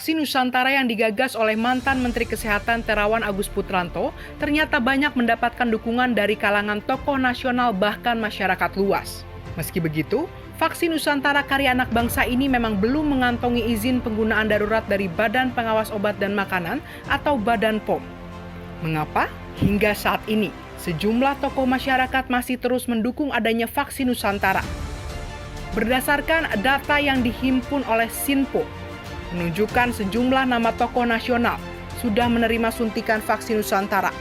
Vaksin Nusantara yang digagas oleh mantan Menteri Kesehatan Terawan Agus Putranto ternyata banyak mendapatkan dukungan dari kalangan tokoh nasional bahkan masyarakat luas. Meski begitu, vaksin Nusantara karya anak bangsa ini memang belum mengantongi izin penggunaan darurat dari Badan Pengawas Obat dan Makanan atau Badan POM. Mengapa? Hingga saat ini, sejumlah tokoh masyarakat masih terus mendukung adanya vaksin Nusantara. Berdasarkan data yang dihimpun oleh Sinpo, menunjukkan sejumlah nama tokoh nasional sudah menerima suntikan vaksin Nusantara,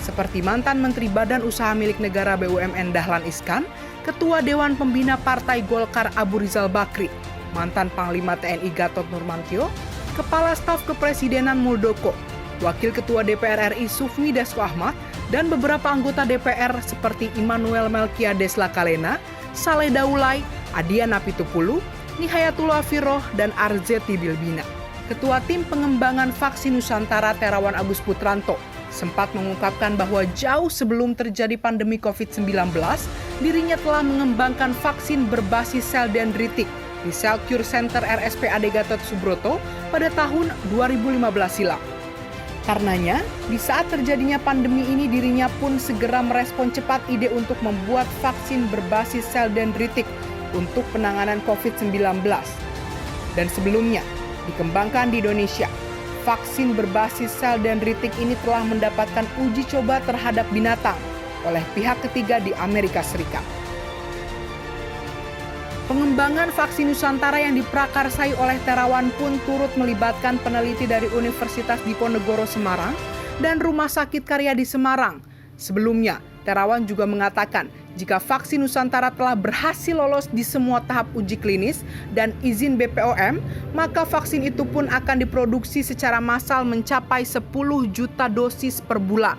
seperti mantan Menteri Badan Usaha Milik Negara BUMN Dahlan Iskan, Ketua Dewan Pembina Partai Golkar Abu Rizal Bakri, mantan Panglima TNI Gatot Nurmantio, Kepala Staf Kepresidenan Muldoko, Wakil Ketua DPR RI Sufmi Dasko Ahmad, dan beberapa anggota DPR seperti Immanuel Melkiades Lakalena, Saleh Daulay, Adian Apitupulu, Nihayatullah Firoh, dan Arzetti Bilbina. Ketua Tim Pengembangan Vaksin Nusantara Terawan Agus Putranto sempat mengungkapkan bahwa jauh sebelum terjadi pandemi COVID-19, dirinya telah mengembangkan vaksin berbasis sel dendritik di Cell Cure Center RSPAD Gatot Subroto pada tahun 2015 silam. Karenanya, di saat terjadinya pandemi ini dirinya pun segera merespon cepat ide untuk membuat vaksin berbasis sel dendritik untuk penanganan COVID-19. Dan sebelumnya, dikembangkan di Indonesia, vaksin berbasis sel dendritik ini telah mendapatkan uji coba terhadap binatang oleh pihak ketiga di Amerika Serikat. Pengembangan vaksin Nusantara yang diprakarsai oleh Terawan pun turut melibatkan peneliti dari Universitas Diponegoro Semarang dan Rumah Sakit Karyadi Semarang. Sebelumnya, Terawan juga mengatakan jika vaksin Nusantara telah berhasil lolos di semua tahap uji klinis dan izin BPOM, maka vaksin itu pun akan diproduksi secara massal mencapai 10 juta dosis per bulan.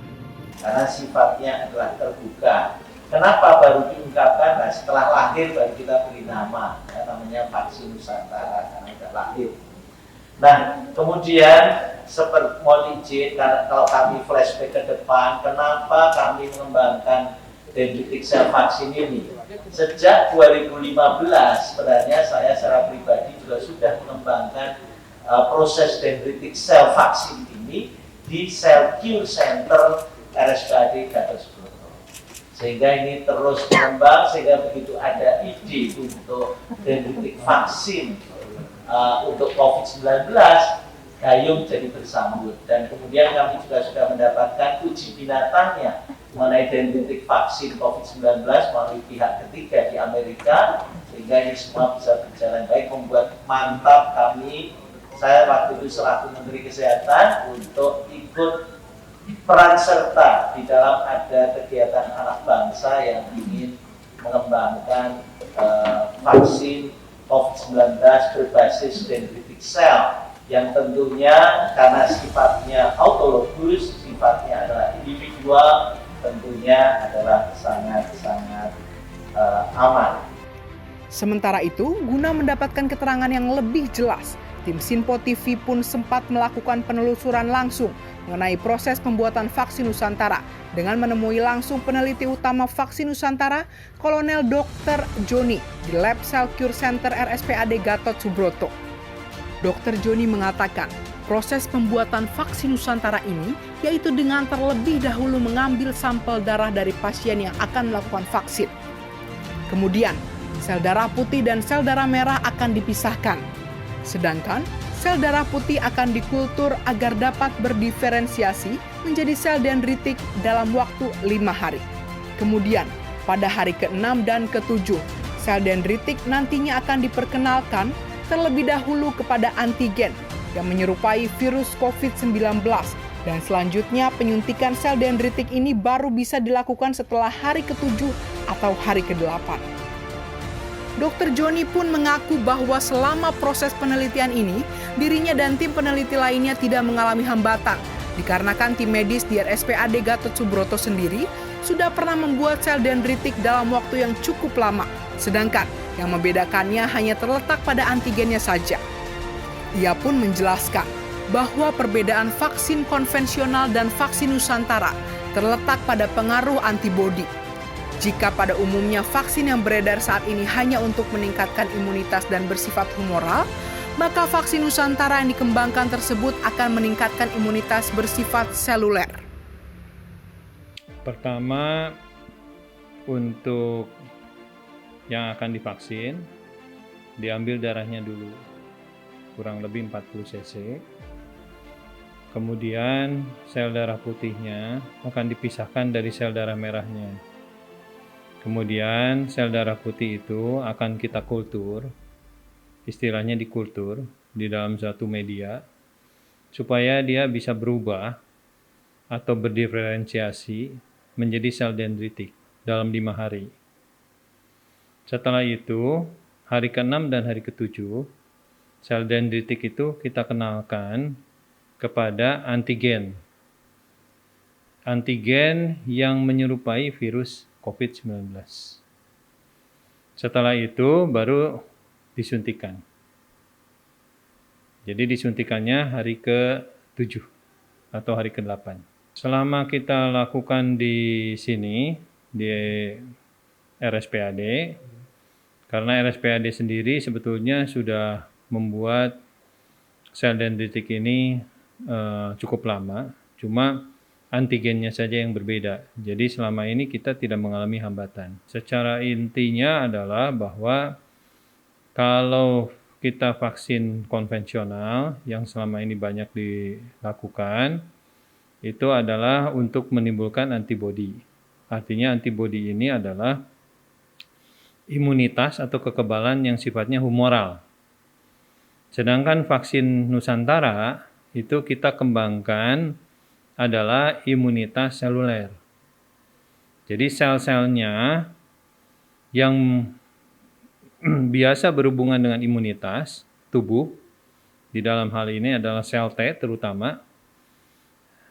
Karena sifatnya adalah terbuka. Kenapa baru diungkapkan? Nah, setelah lahir baru kita beri nama, ya, namanya vaksin Nusantara karena sudah lahir. Nah, kemudian seperti mohon izin, kalau kami flashback ke depan, kenapa kami mengembangkan dendritic cell vaksin ini? Sejak 2015 sebenarnya saya secara pribadi juga sudah mengembangkan proses dendritic cell vaksin ini di Cell Cure Center RSPAD Gatot Subroto. Sehingga ini terus berkembang, sehingga begitu ada ide untuk dendritic vaksin untuk COVID-19, Gayung jadi bersambut. Dan kemudian kami juga sudah mendapatkan uji binatangnya mengenai dendritic vaksin COVID-19 melalui pihak ketiga di Amerika, sehingga ini semua bisa berjalan baik, membuat mantap saya waktu itu selaku Menteri Kesehatan untuk ikut peran serta di dalam ada kegiatan anak bangsa yang ingin mengembangkan vaksin COVID-19 berbasis dendritic cell yang tentunya karena sifatnya autologus, sifatnya adalah individual, tentunya adalah sangat-sangat aman. Sementara itu, guna mendapatkan keterangan yang lebih jelas, tim Sinpo TV pun sempat melakukan penelusuran langsung mengenai proses pembuatan vaksin Nusantara dengan menemui langsung peneliti utama vaksin Nusantara, Kolonel Dr. Joni di Lab Cell Cure Center RSPAD Gatot Subroto. Dr. Joni mengatakan, proses pembuatan vaksin Nusantara ini yaitu dengan terlebih dahulu mengambil sampel darah dari pasien yang akan melakukan vaksin. Kemudian, sel darah putih dan sel darah merah akan dipisahkan. Sedangkan, sel darah putih akan dikultur agar dapat berdiferensiasi menjadi sel dendritik dalam waktu 5 hari. Kemudian, pada hari ke-6 dan ke-7, sel dendritik nantinya akan diperkenalkan terlebih dahulu kepada antigen yang menyerupai virus COVID-19 dan selanjutnya penyuntikan sel dendritik ini baru bisa dilakukan setelah hari ke-7 atau hari ke-8. Dr. Joni pun mengaku bahwa selama proses penelitian ini, dirinya dan tim peneliti lainnya tidak mengalami hambatan, dikarenakan tim medis di RSPAD Gatot Subroto sendiri sudah pernah membuat sel dendritik dalam waktu yang cukup lama, sedangkan yang membedakannya hanya terletak pada antigennya saja. Ia pun menjelaskan bahwa perbedaan vaksin konvensional dan vaksin Nusantara terletak pada pengaruh antibodi. Jika pada umumnya vaksin yang beredar saat ini hanya untuk meningkatkan imunitas dan bersifat humoral, maka vaksin Nusantara yang dikembangkan tersebut akan meningkatkan imunitas bersifat seluler. Pertama, untuk yang akan divaksin, diambil darahnya dulu, kurang lebih 40 cc. Kemudian sel darah putihnya akan dipisahkan dari sel darah merahnya. Kemudian sel darah putih itu akan kita kultur, istilahnya dikultur di dalam suatu media, supaya dia bisa berubah atau berdiferensiasi menjadi sel dendritik dalam 5 hari. Setelah itu, hari ke-6 dan hari ke-7, sel dendritik itu kita kenalkan kepada antigen. Antigen yang menyerupai virus COVID-19. Setelah itu baru disuntikan. Jadi disuntikannya hari ke-7 atau hari ke-8. Selama kita lakukan di sini, di RSPAD, karena RSPAD sendiri sebetulnya sudah membuat sel dendritik ini cukup lama, cuma antigennya saja yang berbeda. Jadi selama ini kita tidak mengalami hambatan. Secara intinya adalah bahwa kalau kita vaksin konvensional yang selama ini banyak dilakukan, itu adalah untuk menimbulkan antibodi. Artinya antibodi ini adalah imunitas atau kekebalan yang sifatnya humoral. Sedangkan vaksin Nusantara itu kita kembangkan adalah imunitas seluler. Jadi sel-selnya yang biasa berhubungan dengan imunitas tubuh, di dalam hal ini adalah sel T terutama,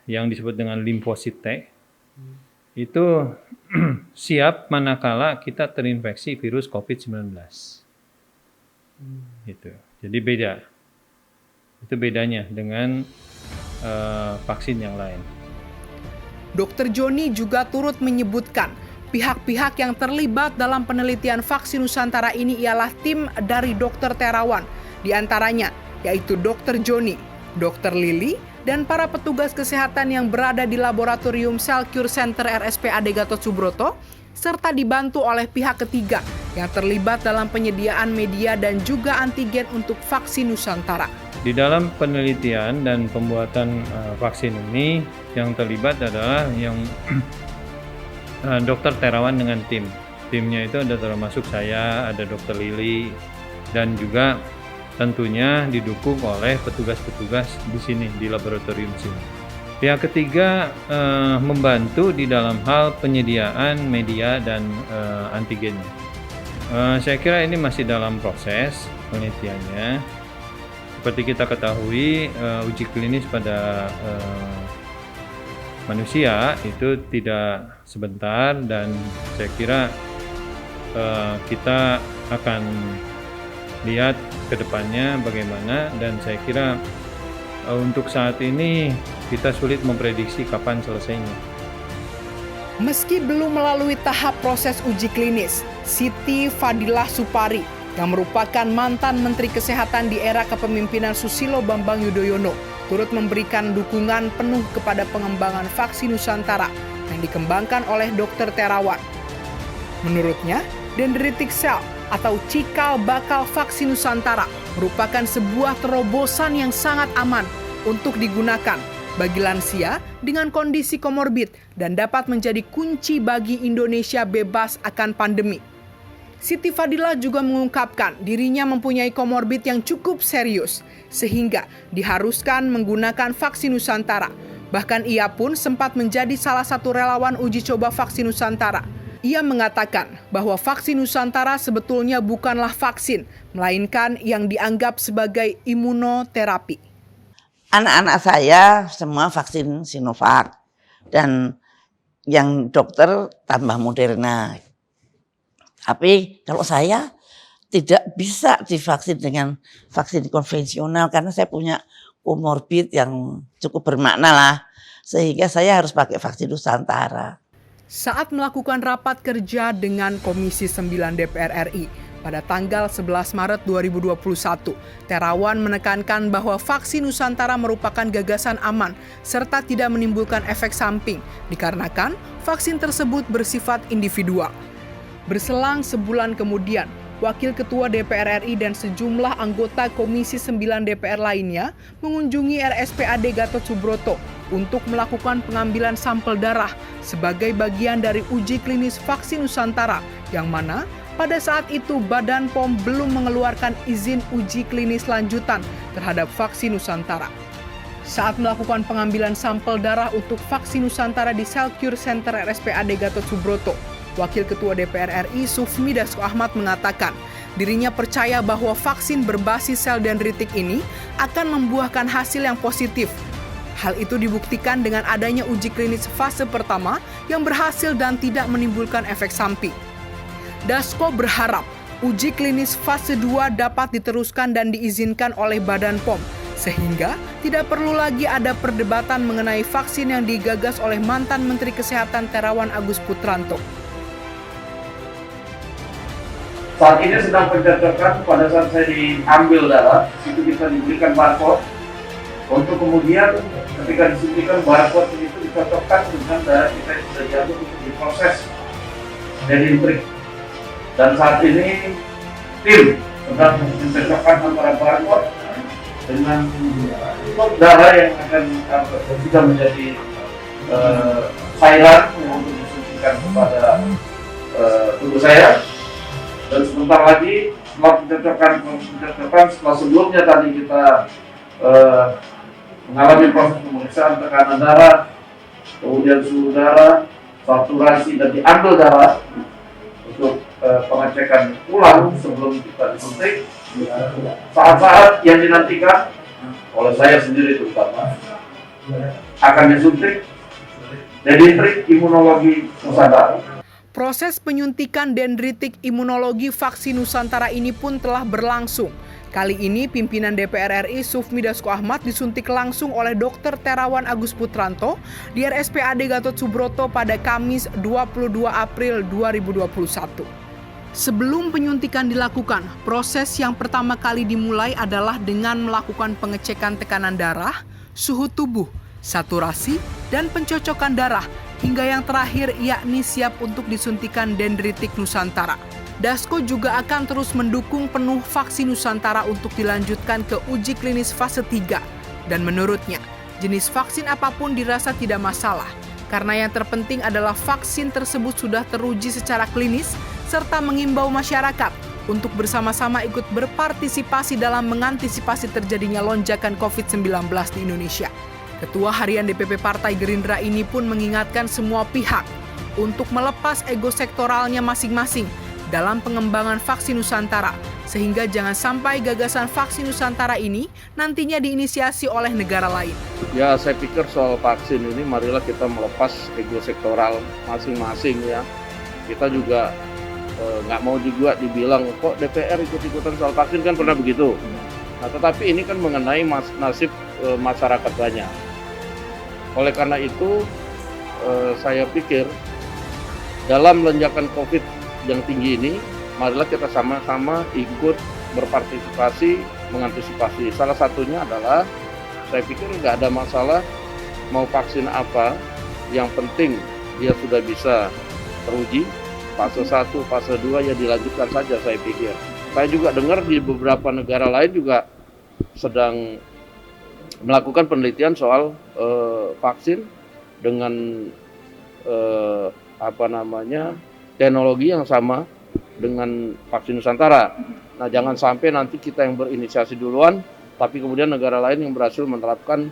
yang disebut dengan limfosit T, itu siap manakala kita terinfeksi virus COVID-19. Gitu. Jadi beda. Itu bedanya dengan vaksin yang lain. Dr. Joni juga turut menyebutkan pihak-pihak yang terlibat dalam penelitian vaksin Nusantara ini ialah tim dari dokter terawan, di antaranya yaitu Dr. Joni, Dr. Lili, dan para petugas kesehatan yang berada di Laboratorium Cell Cure Center RSPAD Gatot Subroto, serta dibantu oleh pihak ketiga yang terlibat dalam penyediaan media dan juga antigen untuk vaksin Nusantara. Di dalam penelitian dan pembuatan vaksin ini yang terlibat adalah yang dokter terawan dengan tim. Timnya itu ada termasuk saya, ada Dr. Lili, dan juga tentunya didukung oleh petugas-petugas di sini, di laboratorium sini. Pihak ketiga membantu di dalam hal penyediaan media dan antigennya. Saya kira ini masih dalam proses penelitiannya. Seperti kita ketahui, uji klinis pada manusia itu tidak sebentar, dan saya kira kita akan lihat ke depannya bagaimana, dan saya kira untuk saat ini kita sulit memprediksi kapan selesainya. Meski belum melalui tahap proses uji klinis, Siti Fadilah Supari yang merupakan mantan Menteri Kesehatan di era kepemimpinan Susilo Bambang Yudhoyono turut memberikan dukungan penuh kepada pengembangan vaksin Nusantara yang dikembangkan oleh dokter terawan. Menurutnya, dendritic cell atau cikal bakal vaksin Nusantara merupakan sebuah terobosan yang sangat aman untuk digunakan bagi lansia dengan kondisi komorbid dan dapat menjadi kunci bagi Indonesia bebas akan pandemi. Siti Fadilah juga mengungkapkan dirinya mempunyai komorbid yang cukup serius sehingga diharuskan menggunakan vaksin Nusantara. Bahkan ia pun sempat menjadi salah satu relawan uji coba vaksin Nusantara. Ia mengatakan bahwa vaksin Nusantara sebetulnya bukanlah vaksin, melainkan yang dianggap sebagai imunoterapi. Anak-anak saya semua vaksin Sinovac dan yang dokter tambah Moderna. Tapi kalau saya tidak bisa divaksin dengan vaksin konvensional karena saya punya komorbid yang cukup bermakna lah. Sehingga saya harus pakai vaksin Nusantara. Saat melakukan rapat kerja dengan Komisi 9 DPR RI, Pada tanggal 11 Maret 2021, Terawan menekankan bahwa vaksin Nusantara merupakan gagasan aman serta tidak menimbulkan efek samping dikarenakan vaksin tersebut bersifat individual. Berselang sebulan kemudian, Wakil Ketua DPR RI dan sejumlah anggota Komisi 9 DPR lainnya mengunjungi RSPAD Gatot Subroto untuk melakukan pengambilan sampel darah sebagai bagian dari uji klinis vaksin Nusantara yang mana pada saat itu Badan POM belum mengeluarkan izin uji klinis lanjutan terhadap vaksin Nusantara. Saat melakukan pengambilan sampel darah untuk vaksin Nusantara di Cell Cure Center RSPAD Gatot Subroto, Wakil Ketua DPR RI Sufmi Dasko Ahmad mengatakan dirinya percaya bahwa vaksin berbasis sel dendritik ini akan membuahkan hasil yang positif. Hal itu dibuktikan dengan adanya uji klinis fase pertama yang berhasil dan tidak menimbulkan efek samping. Dasko berharap uji klinis fase 2 dapat diteruskan dan diizinkan oleh Badan POM, sehingga tidak perlu lagi ada perdebatan mengenai vaksin yang digagas oleh mantan Menteri Kesehatan Terawan Agus Putranto. Saat ini sedang pencocokan. Pada saat saya diambil darah, itu bisa diberikan barcode, untuk kemudian ketika disuntikan barcode itu dicocokkan dengan darah kita yang sudah diambil untuk diproses dendritik. Dan saat ini tim sedang mencocokkan antara barcode dengan darah yang akan juga menjadi cairan yang untuk disuntikan kepada tubuh saya. Dan sebentar lagi setelah mencocokkan setelah sebelumnya tadi kita mengalami proses pemeriksaan tekanan darah, kemudian suhu darah, saturasi, dan diambil darah untuk pengecekan ulang sebelum kita disuntik. Saat-saat yang dinantikan oleh saya sendiri terutama akan disuntik dendritik imunologi Nusantara. Proses penyuntikan dendritik imunologi vaksin Nusantara ini pun telah berlangsung. Kali ini pimpinan DPR RI Sufmi Dasko Ahmad disuntik langsung oleh Dr. Terawan Agus Putranto di RSPAD Gatot Subroto pada Kamis 22 April 2021. Sebelum penyuntikan dilakukan, proses yang pertama kali dimulai adalah dengan melakukan pengecekan tekanan darah, suhu tubuh, saturasi, dan pencocokan darah, hingga yang terakhir yakni siap untuk disuntikan dendritik Nusantara. Dasko juga akan terus mendukung penuh vaksin Nusantara untuk dilanjutkan ke uji klinis fase 3. Dan menurutnya, jenis vaksin apapun dirasa tidak masalah, karena yang terpenting adalah vaksin tersebut sudah teruji secara klinis, serta mengimbau masyarakat untuk bersama-sama ikut berpartisipasi dalam mengantisipasi terjadinya lonjakan COVID-19 di Indonesia. Ketua Harian DPP Partai Gerindra ini pun mengingatkan semua pihak untuk melepas ego sektoralnya masing-masing dalam pengembangan vaksin Nusantara, sehingga jangan sampai gagasan vaksin Nusantara ini nantinya diinisiasi oleh negara lain. Ya, saya pikir soal vaksin ini marilah kita melepas ego sektoral masing-masing ya. Kita juga nggak mau juga dibilang kok DPR ikut-ikutan soal vaksin, kan pernah begitu. Nah, tetapi ini kan mengenai nasib masyarakat banyak. Oleh karena itu, saya pikir dalam lonjakan COVID yang tinggi ini, marilah kita sama-sama ikut berpartisipasi, mengantisipasi. Salah satunya adalah, saya pikir nggak ada masalah mau vaksin apa, yang penting dia sudah bisa teruji, fase 1, fase 2 ya dilanjutkan saja, saya pikir. Saya juga dengar di beberapa negara lain juga sedang melakukan penelitian soal vaksin dengan teknologi yang sama dengan vaksin Nusantara. Nah, jangan sampai nanti kita yang berinisiasi duluan, tapi kemudian negara lain yang berhasil menerapkan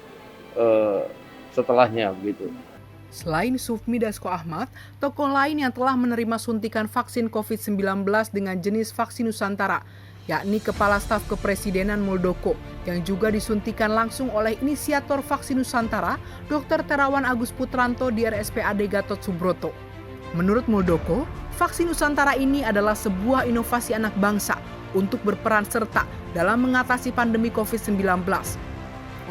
setelahnya begitu. Selain Sufmi Dasko Ahmad, tokoh lain yang telah menerima suntikan vaksin COVID-19 dengan jenis vaksin Nusantara, yakni Kepala Staf Kepresidenan Muldoko, yang juga disuntikan langsung oleh inisiator vaksin Nusantara, Dr. Terawan Agus Putranto di RSPAD Gatot Subroto. Menurut Muldoko, vaksin Nusantara ini adalah sebuah inovasi anak bangsa untuk berperan serta dalam mengatasi pandemi COVID-19.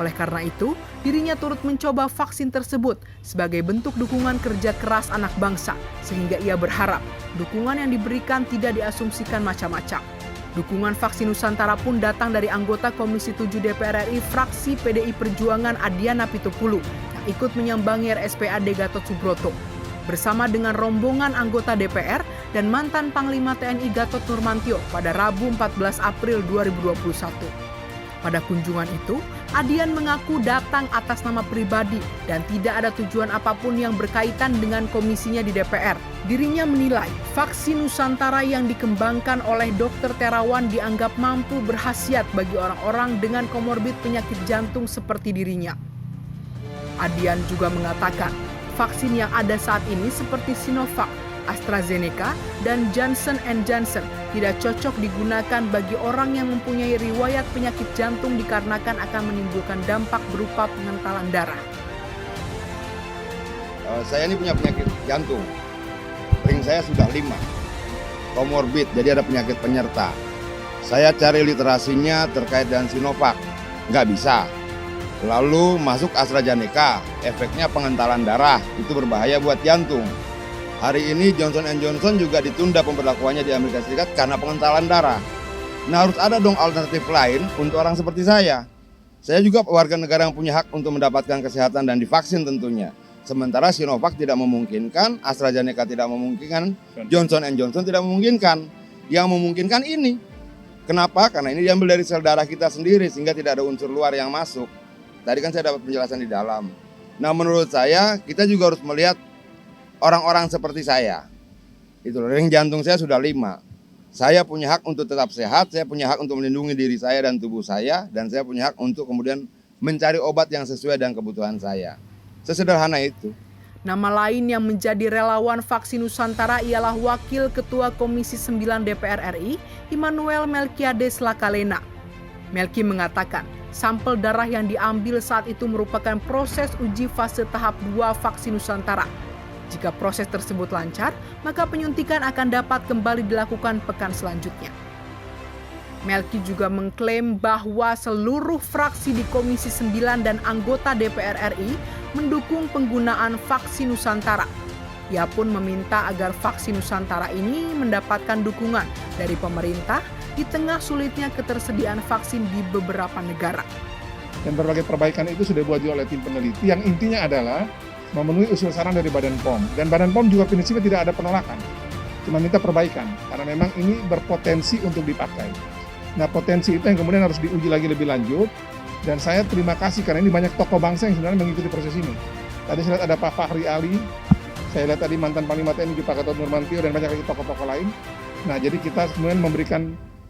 Oleh karena itu, dirinya turut mencoba vaksin tersebut sebagai bentuk dukungan kerja keras anak bangsa, sehingga ia berharap dukungan yang diberikan tidak diasumsikan macam-macam. Dukungan vaksin Nusantara pun datang dari anggota Komisi 7 DPR RI fraksi PDI Perjuangan Adiana Pitupulu yang ikut menyambangi RSPAD Gatot Subroto. Bersama dengan rombongan anggota DPR dan mantan Panglima TNI Gatot Nurmantio pada Rabu 14 April 2021. Pada kunjungan itu, Adian mengaku datang atas nama pribadi dan tidak ada tujuan apapun yang berkaitan dengan komisinya di DPR. Dirinya menilai vaksin Nusantara yang dikembangkan oleh Dr. Terawan dianggap mampu berkhasiat bagi orang-orang dengan komorbid penyakit jantung seperti dirinya. Adian juga mengatakan, vaksin yang ada saat ini seperti Sinovac, AstraZeneca, dan Johnson & Johnson tidak cocok digunakan bagi orang yang mempunyai riwayat penyakit jantung dikarenakan akan menimbulkan dampak berupa pengentalan darah. Saya ini punya penyakit jantung, ring saya sudah 5, komorbid, jadi ada penyakit penyerta. Saya cari literasinya terkait dengan Sinovac, nggak bisa. Lalu masuk AstraZeneca, efeknya pengentalan darah, itu berbahaya buat jantung. Hari ini Johnson & Johnson juga ditunda pemberlakuannya di Amerika Serikat karena pengentalan darah. Nah, harus ada dong alternatif lain untuk orang seperti saya. Saya juga warga negara yang punya hak untuk mendapatkan kesehatan dan divaksin tentunya. Sementara Sinovac tidak memungkinkan, AstraZeneca tidak memungkinkan, Johnson & Johnson tidak memungkinkan. Yang memungkinkan ini. Kenapa? Karena ini diambil dari sel darah kita sendiri sehingga tidak ada unsur luar yang masuk. Tadi kan saya dapat penjelasan di dalam. Nah, menurut saya kita juga harus melihat orang-orang seperti saya. Itu ring jantung saya sudah 5. Saya punya hak untuk tetap sehat, saya punya hak untuk melindungi diri saya dan tubuh saya, dan saya punya hak untuk kemudian mencari obat yang sesuai dengan kebutuhan saya. Sesederhana itu. Nama lain yang menjadi relawan vaksin Nusantara ialah Wakil Ketua Komisi 9 DPR RI, Immanuel Melkiades Lakalena. Melki mengatakan, sampel darah yang diambil saat itu merupakan proses uji fase tahap 2 vaksin Nusantara. Jika proses tersebut lancar, maka penyuntikan akan dapat kembali dilakukan pekan selanjutnya. Melki juga mengklaim bahwa seluruh fraksi di Komisi 9 dan anggota DPR RI mendukung penggunaan vaksin Nusantara. Ia pun meminta agar vaksin Nusantara ini mendapatkan dukungan dari pemerintah di tengah sulitnya ketersediaan vaksin di beberapa negara. Dan berbagai perbaikan itu sudah dibuat oleh tim peneliti yang intinya adalah memenuhi usul saran dari Badan POM. Dan Badan POM juga prinsipnya tidak ada penolakan, cuma minta perbaikan, karena memang ini berpotensi untuk dipakai. Nah, potensi itu yang kemudian harus diuji lagi lebih lanjut, dan saya terima kasih karena ini banyak tokoh bangsa yang sebenarnya mengikuti proses ini. Tadi saya lihat ada Pak Fahri Ali, saya lihat tadi mantan Panglima TNI Pak Gatot Nurmantio, dan banyak lagi tokoh-tokoh lain. Nah, jadi kita kemudian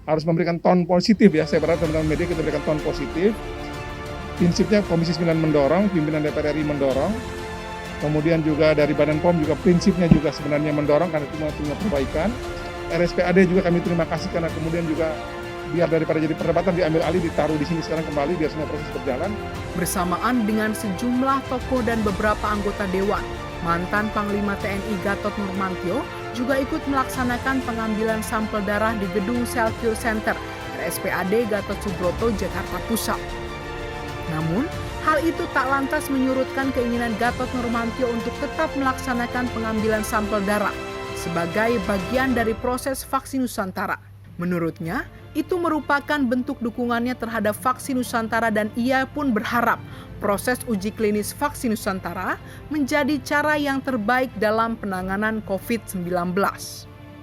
harus memberikan tone positif ya, saya berharap teman-teman media kita berikan tone positif. Prinsipnya Komisi 9 mendorong, pimpinan DPR RI mendorong, kemudian juga dari Badan POM juga prinsipnya juga sebenarnya mendorong karena itu punya perbaikan. RSPAD juga kami terima kasih karena kemudian juga biar daripada jadi perdebatan diambil alih, ditaruh di sini sekarang kembali biar semua proses berjalan. Bersamaan dengan sejumlah tokoh dan beberapa anggota dewan, mantan Panglima TNI Gatot Nurmantio juga ikut melaksanakan pengambilan sampel darah di gedung Selcure Center RSPAD Gatot Subroto, Jakarta Pusat. Namun, hal itu tak lantas menyurutkan keinginan Gatot Nurmantio untuk tetap melaksanakan pengambilan sampel darah sebagai bagian dari proses vaksin Nusantara. Menurutnya, itu merupakan bentuk dukungannya terhadap vaksin Nusantara dan ia pun berharap proses uji klinis vaksin Nusantara menjadi cara yang terbaik dalam penanganan COVID-19.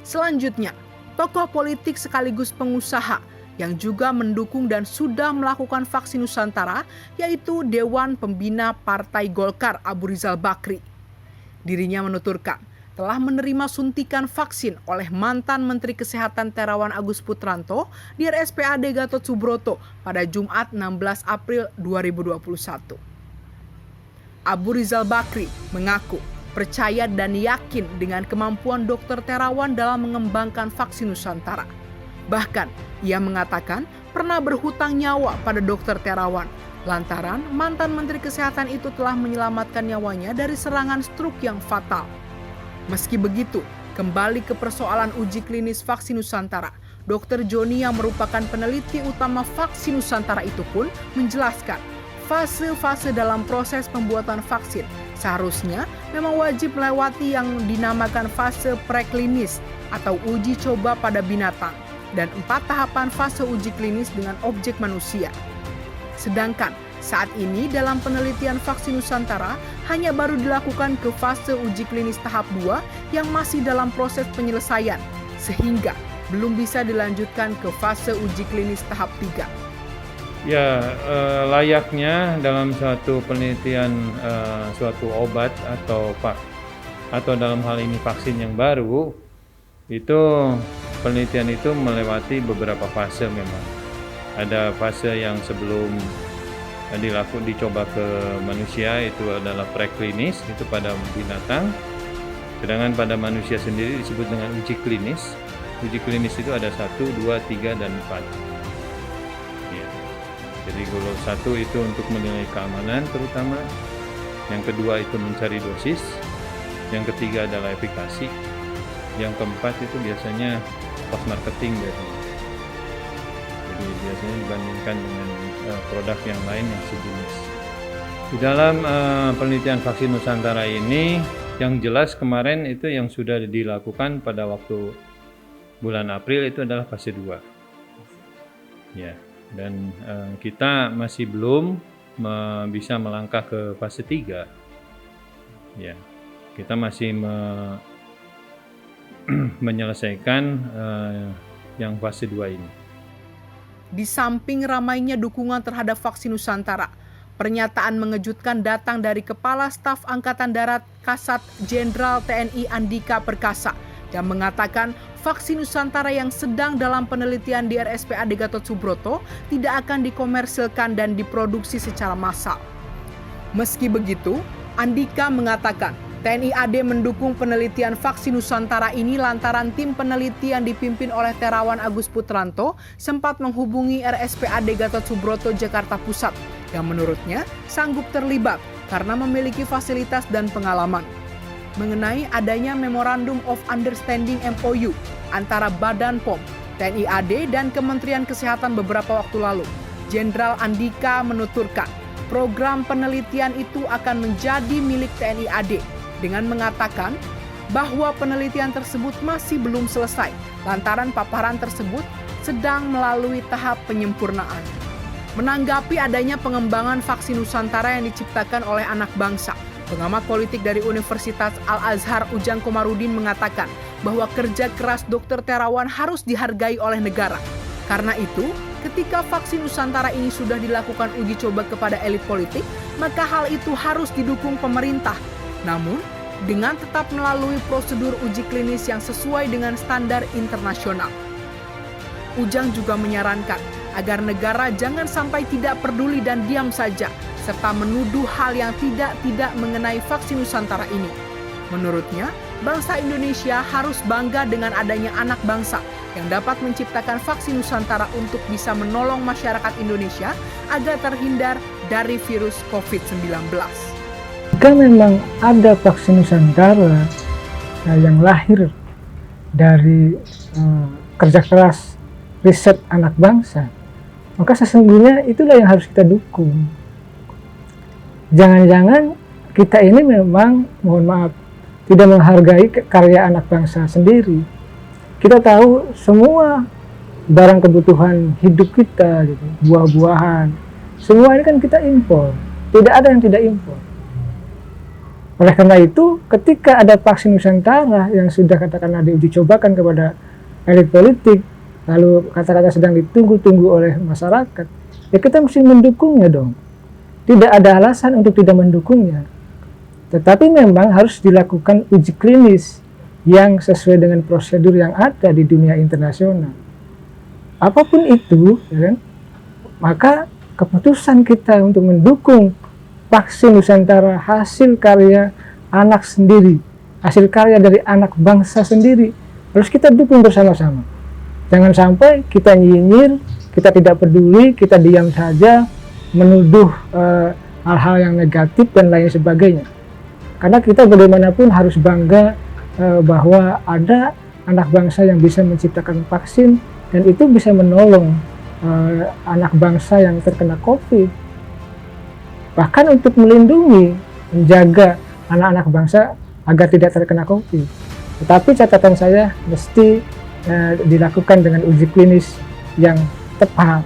Selanjutnya, tokoh politik sekaligus pengusaha yang juga mendukung dan sudah melakukan vaksin Nusantara, yaitu Dewan Pembina Partai Golkar Abu Rizal Bakri. Dirinya menuturkan telah menerima suntikan vaksin oleh mantan Menteri Kesehatan Terawan Agus Putranto di RSPAD Gatot Subroto pada Jumat 16 April 2021. Abu Rizal Bakri mengaku percaya dan yakin dengan kemampuan Dr. Terawan dalam mengembangkan vaksin Nusantara. Bahkan, ia mengatakan pernah berhutang nyawa pada Dr. Terawan lantaran mantan Menteri Kesehatan itu telah menyelamatkan nyawanya dari serangan stroke yang fatal. Meski begitu, kembali ke persoalan uji klinis vaksin Nusantara, Dr. Joni yang merupakan peneliti utama vaksin Nusantara itu pun menjelaskan fase-fase dalam proses pembuatan vaksin seharusnya memang wajib melewati yang dinamakan fase preklinis atau uji coba pada binatang dan 4 tahapan fase uji klinis dengan objek manusia. Sedangkan saat ini dalam penelitian vaksin Nusantara hanya baru dilakukan ke fase uji klinis tahap 2 yang masih dalam proses penyelesaian, sehingga belum bisa dilanjutkan ke fase uji klinis tahap 3. Ya, layaknya dalam suatu penelitian suatu obat atau dalam hal ini vaksin yang baru, itu penelitian itu melewati beberapa fase memang. Ada fase yang sebelum dicoba ke manusia itu adalah preklinis, itu pada binatang. Sedangkan pada manusia sendiri disebut dengan uji klinis. Uji klinis itu ada 1, 2, 3, dan 4. Ya. Jadi kalau 1 itu untuk menilai keamanan terutama, yang kedua itu mencari dosis, yang ketiga adalah efikasi, yang keempat itu biasanya post marketing biasanya. Jadi biasanya dibandingkan dengan produk yang lain yang sejenis. Di dalam penelitian vaksin Nusantara ini, yang jelas kemarin itu yang sudah dilakukan pada waktu bulan April itu adalah fase 2. Ya, dan kita masih belum bisa melangkah ke fase 3. Ya, kita masih menyelesaikan yang fase 2 ini. Di samping ramainya dukungan terhadap vaksin Nusantara, pernyataan mengejutkan datang dari Kepala Staf Angkatan Darat Kasat Jenderal TNI Andika Perkasa yang mengatakan vaksin Nusantara yang sedang dalam penelitian di RSPAD Gatot Subroto tidak akan dikomersilkan dan diproduksi secara massal. Meski begitu, Andika mengatakan TNI AD mendukung penelitian vaksin Nusantara ini lantaran tim peneliti yang dipimpin oleh Terawan Agus Putranto sempat menghubungi RSPAD Gatot Subroto Jakarta Pusat yang menurutnya sanggup terlibat karena memiliki fasilitas dan pengalaman. Mengenai adanya Memorandum of Understanding MOU antara Badan POM, TNI AD, dan Kementerian Kesehatan beberapa waktu lalu, Jenderal Andika menuturkan program penelitian itu akan menjadi milik TNI AD dengan mengatakan bahwa penelitian tersebut masih belum selesai lantaran paparan tersebut sedang melalui tahap penyempurnaan. Menanggapi adanya pengembangan vaksin Nusantara yang diciptakan oleh anak bangsa, pengamat politik dari Universitas Al-Azhar Ujang Komarudin mengatakan bahwa kerja keras Dr. Terawan harus dihargai oleh negara. Karena itu, ketika vaksin Nusantara ini sudah dilakukan uji coba kepada elit politik, maka hal itu harus didukung pemerintah. Namun, dengan tetap melalui prosedur uji klinis yang sesuai dengan standar internasional. Ujang juga menyarankan agar negara jangan sampai tidak peduli dan diam saja, serta menuduh hal yang tidak mengenai vaksin Nusantara ini. Menurutnya, bangsa Indonesia harus bangga dengan adanya anak bangsa yang dapat menciptakan vaksin Nusantara untuk bisa menolong masyarakat Indonesia agar terhindar dari virus COVID-19. Jika memang ada vaksin Nusantara yang lahir dari kerja keras riset anak bangsa, maka sesungguhnya itulah yang harus kita dukung. Jangan-jangan kita ini memang, mohon maaf, tidak menghargai karya anak bangsa sendiri. Kita tahu semua barang kebutuhan hidup kita, gitu, buah-buahan, semua ini kan kita impor. Tidak ada yang tidak impor. Oleh karena itu, ketika ada vaksin Nusantara yang sudah katakanlah diuji cobakan kepada elit politik, lalu kata-kata sedang ditunggu-tunggu oleh masyarakat, ya kita mesti mendukungnya dong. Tidak ada alasan untuk tidak mendukungnya. Tetapi memang harus dilakukan uji klinis yang sesuai dengan prosedur yang ada di dunia internasional. Apapun itu, ya kan, maka keputusan kita untuk mendukung vaksin Nusantara hasil karya anak sendiri, hasil karya dari anak bangsa sendiri, harus kita dukung bersama-sama. Jangan sampai kita nyinyir, kita tidak peduli, kita diam saja, menuduh hal-hal yang negatif dan lain sebagainya. Karena kita bagaimanapun harus bangga bahwa ada anak bangsa yang bisa menciptakan vaksin dan itu bisa menolong anak bangsa yang terkena COVID. bahkan untuk melindungi, menjaga anak-anak bangsa agar tidak terkena COVID. Tetapi catatan saya mesti dilakukan dengan uji klinis yang tepat.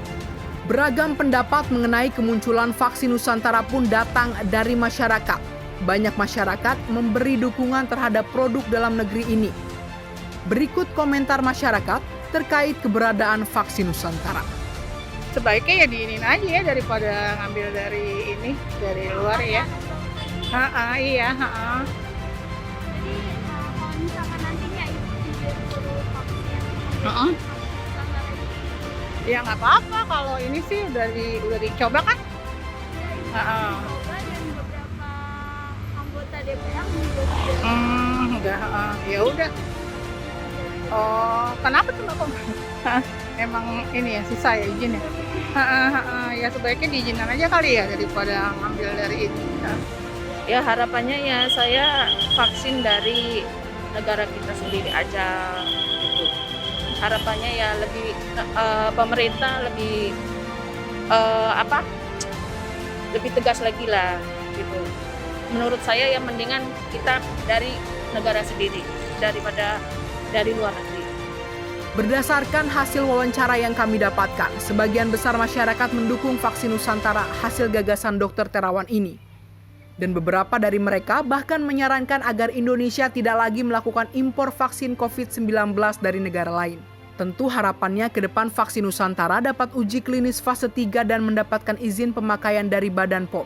Beragam pendapat mengenai kemunculan vaksin Nusantara pun datang dari masyarakat. Banyak masyarakat memberi dukungan terhadap produk dalam negeri ini. Berikut komentar masyarakat terkait keberadaan vaksin Nusantara. Sebaiknya ya diinin aja ya daripada ngambil dari ini, dari luar ya. Iya. Jadi kalau misalkan nantinya itu disuruh vaksin, Ya nggak apa-apa kalau ini sih udah dicoba kan. coba dan beberapa anggota DPR juga Udah, ya udah. Oh, kenapa tuh Mbak? Emang ini ya susah ya izin ya. Ya sebaiknya diizinkan aja kali ya daripada ngambil dari ini. Ya harapannya ya saya vaksin dari negara kita sendiri aja gitu. Harapannya ya lebih pemerintah lebih lebih tegas lagi lah gitu. Menurut saya ya mendingan kita dari negara sendiri daripada dari luar negeri. Berdasarkan hasil wawancara yang kami dapatkan, sebagian besar masyarakat mendukung vaksin Nusantara hasil gagasan Dr. Terawan ini. Dan beberapa dari mereka bahkan menyarankan agar Indonesia tidak lagi melakukan impor vaksin COVID-19 dari negara lain. Tentu harapannya ke depan vaksin Nusantara dapat uji klinis fase 3 dan mendapatkan izin pemakaian dari Badan POM.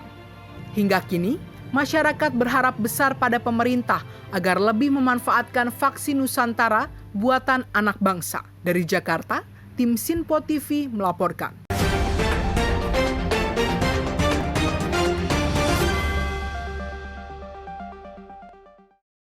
Hingga kini, masyarakat berharap besar pada pemerintah agar lebih memanfaatkan vaksin Nusantara buatan anak bangsa. Dari Jakarta, tim Sinpo TV melaporkan.